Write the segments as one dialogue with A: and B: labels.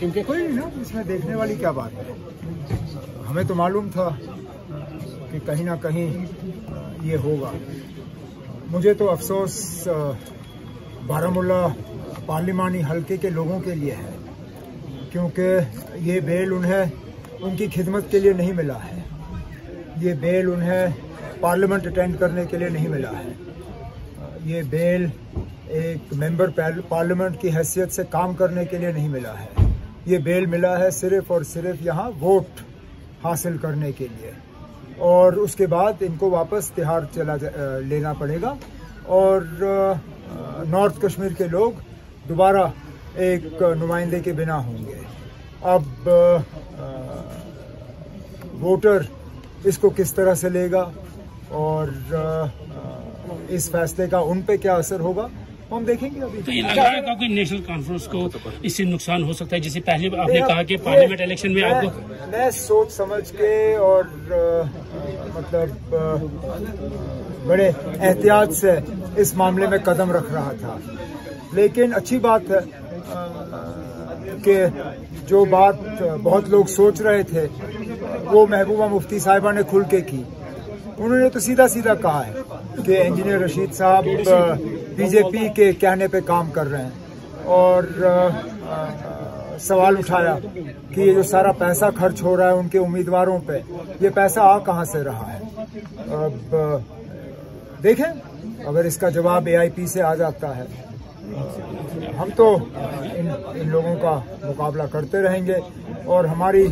A: क्योंकि
B: कोई नहीं ना, इसमें देखने वाली क्या बात है। हमें तो मालूम था कि कहीं ना कहीं ये होगा। मुझे तो अफसोस बारामूला पार्लिमानी हल्के के लोगों के लिए है, क्योंकि ये बेल उन्हें उनकी खिदमत के लिए नहीं मिला है। ये बेल उन्हें पार्लियामेंट अटेंड करने के लिए नहीं मिला है। ये बेल एक मेंबर पार्लियामेंट की हैसियत से काम करने के लिए नहीं मिला है। ये बेल मिला है सिर्फ और सिर्फ यहाँ वोट हासिल करने के लिए, और उसके बाद इनको वापस तिहाड़ लेना पड़ेगा और नॉर्थ कश्मीर के लोग दोबारा एक नुमाइंदे के बिना होंगे। अब वोटर इसको किस तरह से लेगा और इस फैसले का उन पे क्या असर होगा हम देखेंगे। अभी
A: तो ये लग रहा है कि नेशनल कॉन्फ्रेंस को इससे नुकसान हो सकता है, जैसे पहले आपने कहा कि पार्लियामेंट इलेक्शन में आपको
B: मैं सोच समझ के और मतलब बड़े एहतियात से इस मामले में कदम रख रहा था। लेकिन अच्छी बात है कि जो बात बहुत लोग सोच रहे थे वो महबूबा मुफ्ती साहिबा ने खुल के की। उन्होंने तो सीधा सीधा कहा है कि इंजीनियर रशीद साहब बीजेपी के कहने पे काम कर रहे हैं, और सवाल उठाया कि ये जो सारा पैसा खर्च हो रहा है उनके उम्मीदवारों पे, ये पैसा आ कहां से रहा है। अब देखें अगर इसका जवाब एआईपी से आ जाता है, हम तो इन लोगों का मुकाबला करते रहेंगे। और हमारी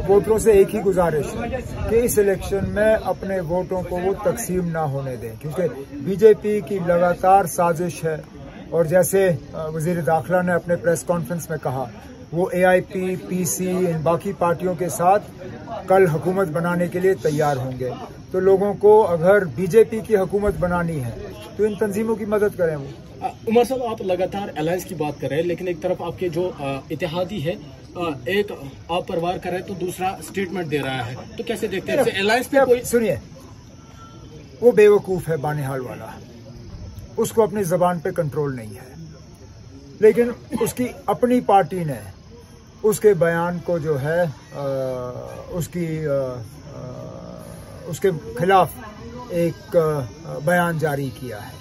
B: वोटरों से एक ही गुजारिश है कि इस इलेक्शन में अपने वोटों को वो तकसीम ना होने दें, क्योंकि बीजेपी की लगातार साजिश है। और जैसे वजीर दाखिला ने अपने प्रेस कॉन्फ्रेंस में कहा, वो एआईपी, पीसी, इन बाकी पार्टियों के साथ कल हुकूमत बनाने के लिए तैयार होंगे। तो लोगों को अगर बीजेपी की हुकूमत बनानी है तो इन तंजीमों की मदद करें। वो
C: उमर साहब, आप लगातार अलायंस की बात कर रहे हैं, लेकिन एक तरफ आपके जो इत्तेहादी है एक आप परवार कर रहे हैं तो दूसरा स्टेटमेंट दे रहा है, तो कैसे देखते हैं अलायंस पे? कोई
B: सुनिए, वो बेवकूफ है बानिहाल वाला, उसको अपनी जबान पे कंट्रोल नहीं है, लेकिन उसकी अपनी पार्टी ने उसके बयान को जो है उसके खिलाफ एक बयान जारी किया है।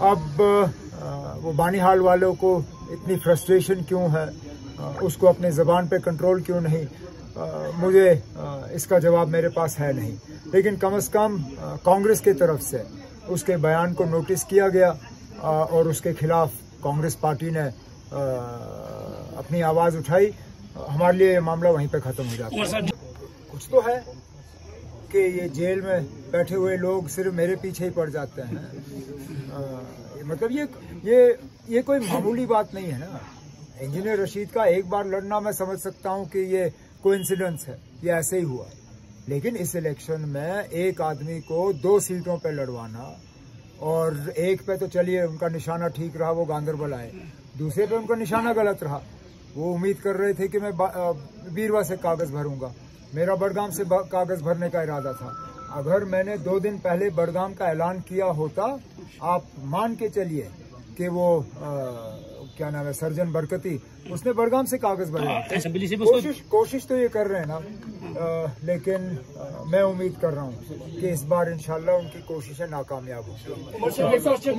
B: अब वो बानिहाल वालों को इतनी फ्रस्ट्रेशन क्यों है, उसको अपने ज़बान पे कंट्रोल क्यों नहीं, मुझे इसका जवाब मेरे पास है नहीं। लेकिन कम से कम कांग्रेस की तरफ से उसके बयान को नोटिस किया गया और उसके खिलाफ कांग्रेस पार्टी ने अपनी आवाज़ उठाई। हमारे लिए ये मामला वहीं पे ख़त्म हो जाता है। कुछ तो है कि ये जेल में बैठे हुए लोग सिर्फ मेरे पीछे ही पड़ जाते हैं। मतलब ये कोई मामूली बात नहीं है ना। इंजीनियर रशीद का एक बार लड़ना मैं समझ सकता हूँ कि ये कोइंसिडेंस है, ये ऐसे ही हुआ। लेकिन इस इलेक्शन में एक आदमी को 2 सीटों पे लड़वाना, और एक पे तो चलिए उनका निशाना ठीक रहा, वो गांधरबल आए, दूसरे पे उनका निशाना गलत रहा। वो उम्मीद कर रहे थे कि मैं बीरवा से कागज भरूंगा, मेरा बड़गाम से कागज भरने का इरादा था। अगर मैंने 2 दिन पहले बड़गाम का ऐलान किया होता, आप मान के चलिए कि वो क्या नाम है, सर्जन बरकती, उसने बड़गाम से कागज भरे। कोशिश तो ये कर रहे हैं ना, लेकिन मैं उम्मीद कर रहा हूँ कि इस बार इंशाल्लाह उनकी कोशिशें नाकामयाब होंगी।